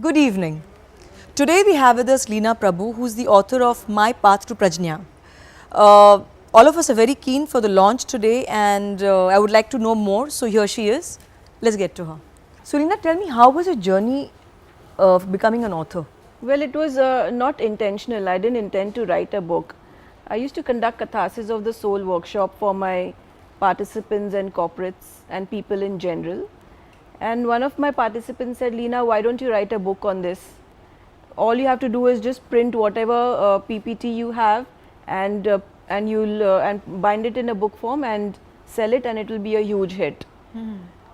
Good evening. Today we have with us Leena Prabhu, who is the author of My Path to Prajna. All of us are very keen for the launch today, and I would like to know more. So here she is. Let's get to her. So Leena, tell me, how was your journey of becoming an author? Well, it was not intentional. I didn't intend to write a book. I used to conduct Catharsis of the Soul workshop for my participants and corporates and people in general. And one of my participants said, Leena, why don't you write a book on this? All you have to do is just print whatever PPT you have and you'll and bind it in a book form and sell it, and it will be a huge hit.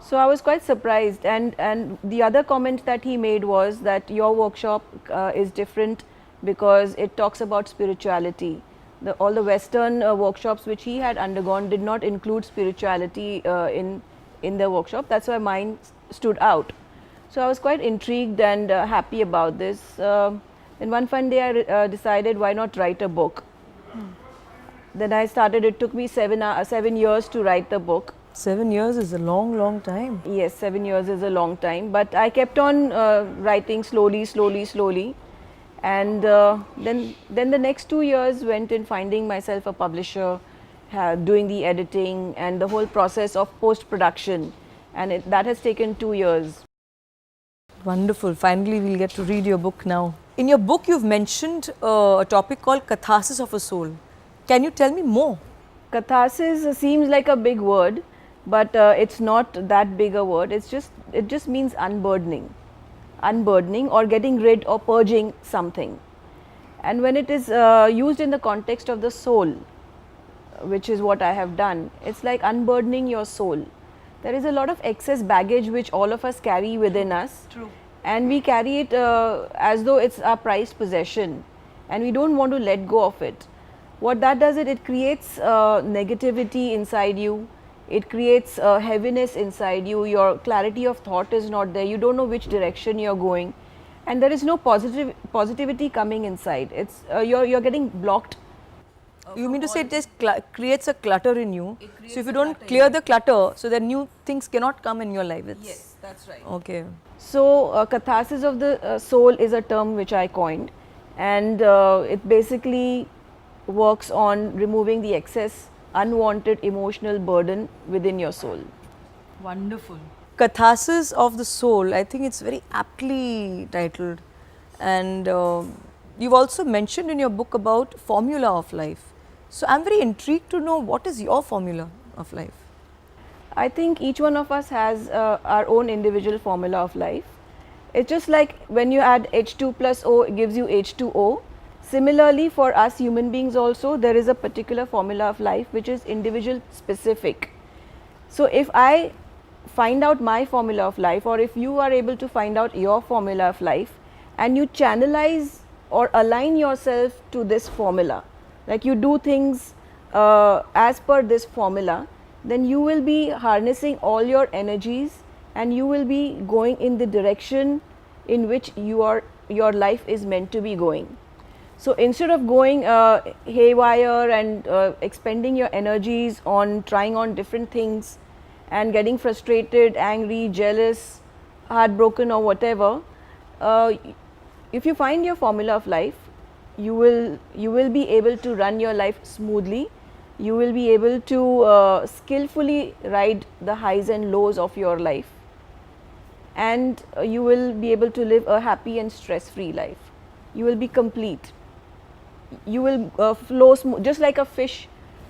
So I was quite surprised, and the other comment that he made was that your workshop is different because it talks about spirituality. All the Western workshops which he had undergone did not include spirituality in the workshop. That's why mine stood out. So I was quite intrigued and happy about this. Then one fine day I decided, why not write a book? Then I started. It took me 7 years to write the book. 7 years is a long, long time. Yes, 7 years is a long time, but I kept on writing slowly, and then the next 2 years went in finding myself a publisher, doing the editing and the whole process of post-production, and that has taken 2 years. Wonderful. Finally, we'll get to read your book now. In your book, you've mentioned a topic called Catharsis of a Soul. Can you tell me more? Catharsis seems like a big word, but it's not that big a word. It just means unburdening or getting rid or purging something. And when it is used in the context of the soul, which is what I have done, it's like unburdening your soul. There is a lot of excess baggage which all of us carry within us. True. And we carry it as though it's our prized possession, and we don't want to let go of it. What that does, it creates negativity inside you. It creates heaviness inside you. Your clarity of thought is not there. You don't know which direction you're going, and there is no positivity coming inside. It's you're getting blocked. You mean to say it just creates a clutter in you? So if you don't clear the clutter, so then new things cannot come in your life. Yes, that's right. Okay. So catharsis of the soul is a term which I coined, and it basically works on removing the excess unwanted emotional burden within your soul. Wonderful. Catharsis of the Soul, I think it's very aptly titled, and you've also mentioned in your book about formula of life. So I'm very intrigued to know, what is your formula of life? I think each one of us has our own individual formula of life. It's just like when you add H2 plus O, it gives you H2O. Similarly, for us human beings also, there is a particular formula of life which is individual specific. So if I find out my formula of life, or if you are able to find out your formula of life, and you channelize or align yourself to this formula, like you do things as per this formula, then you will be harnessing all your energies, and you will be going in the direction in which your life is meant to be going. So instead of going haywire and expending your energies on trying on different things and getting frustrated, angry, jealous, heartbroken or whatever, if you find your formula of life, you will be able to run your life smoothly. You will be able to skillfully ride the highs and lows of your life, and you will be able to live a happy and stress-free life. You will be complete. You will flow just like a fish,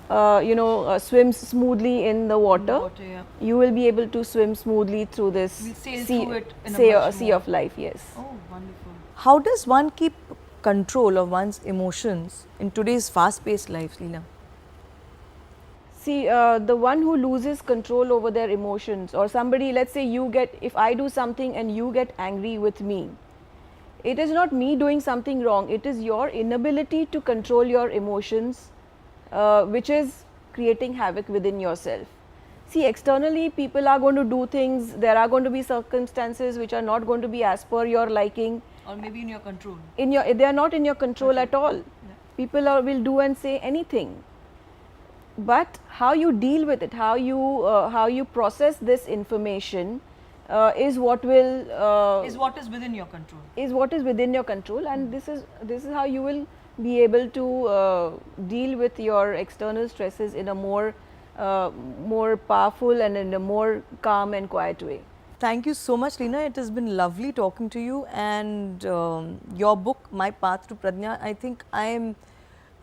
swims smoothly in the water. Yeah. You will be able to swim smoothly through this sea of life. Yes. Oh, wonderful. How does one keep control of one's emotions in today's fast-paced life, Leena? See, the one who loses control over their emotions, or somebody, let's say if I do something and you get angry with me, it is not me doing something wrong, it is your inability to control your emotions which is creating havoc within yourself. See, externally people are going to do things, there are going to be circumstances which are not going to be as per your liking. Or maybe in your control. They are not in your control at all. Yeah. People will do and say anything. But how you deal with it, how you process this information is what will what is within your control. is what is within your control, and this is how you will be able to deal with your external stresses in a more powerful and in a more calm and quiet way. Thank you so much, Leena. It has been lovely talking to you, and your book, My Path to Prajna, I think I am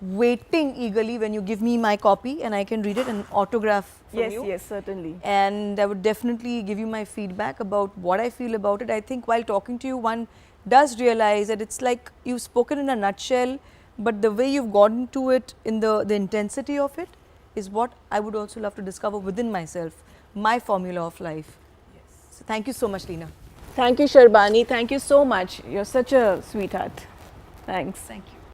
waiting eagerly when you give me my copy and I can read it and autograph from Yes, you. yes, certainly. And I would definitely give you my feedback about what I feel about it. I think while talking to you, one does realize that it's like you've spoken in a nutshell, but the way you've gotten to it in the intensity of it is what I would also love to discover within myself, my formula of life. So thank you so much, Leena. Thank you, Sharbani. Thank you so much. You're such a sweetheart. Thanks. Thank you.